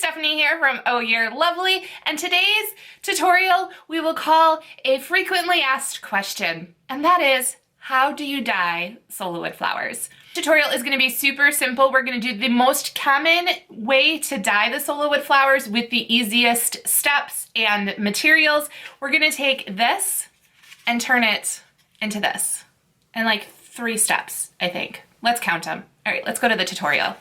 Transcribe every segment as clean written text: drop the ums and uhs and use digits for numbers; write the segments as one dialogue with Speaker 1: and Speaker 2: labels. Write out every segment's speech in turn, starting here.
Speaker 1: Stephanie here from Oh You're Lovely, and today's tutorial we will call a frequently asked question, and that is, how do you dye Sola wood flowers? Tutorial is going to be super simple. We're going to do the most common way to dye the Sola wood flowers with the easiest steps and materials. We're going to take this and turn it into this in like 3 steps, I think. Let's count them. All right, let's go to the tutorial.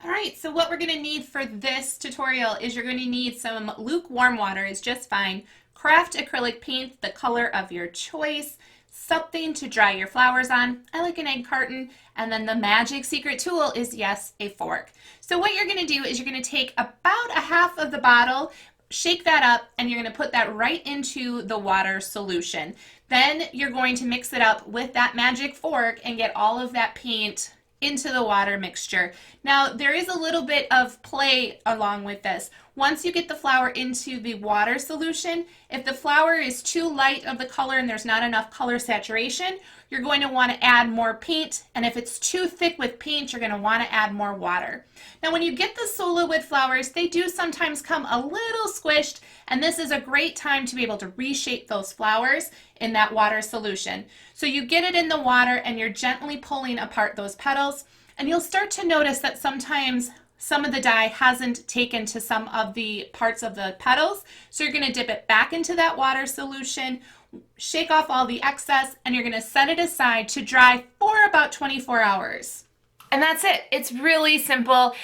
Speaker 1: All right, so what we're going to need for this tutorial is you're going to need some lukewarm water is just fine, craft acrylic paint, the color of your choice, something to dry your flowers on. I like an egg carton, and then the magic secret tool is, yes, a fork. So what you're going to do is you're going to take about a half of the bottle, shake that up, and you're going to put that right into the water solution. Then you're going to mix it up with that magic fork and get all of that paint into the water mixture. Now there is a little bit of play along with this. Once you get the flower into the water solution, if the flower is too light of the color and there's not enough color saturation, you're going to want to add more paint, and if it's too thick with paint, you're going to want to add more water. Now when you get the Sola wood flowers, they do sometimes come a little squished, and this is a great time to be able to reshape those flowers in that water solution. So you get it in the water and you're gently pulling apart those petals, and you'll start to notice that sometimes some of the dye hasn't taken to some of the parts of the petals. So you're going to dip it back into that water solution, shake off all the excess, and you're going to set it aside to dry for about 24 hours. And that's it. It's really simple.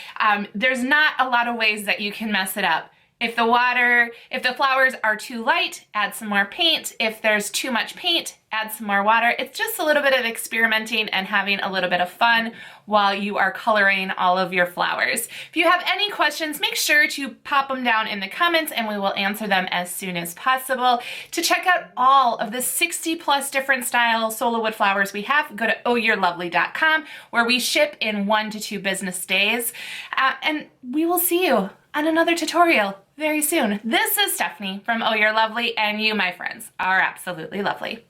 Speaker 1: There's not a lot of ways that you can mess it up. If the flowers are too light, add some more paint. If there's too much paint, add some more water. It's just a little bit of experimenting and having a little bit of fun while you are coloring all of your flowers. If you have any questions, make sure to pop them down in the comments and we will answer them as soon as possible. To check out all of the 60+ different style Sola wood flowers we have, go to ohyourelovely.com, where we ship in 1 to 2 business days. And we will see you on another tutorial very soon. This is Stephanie from Oh You're Lovely, and you, my friends, are absolutely lovely.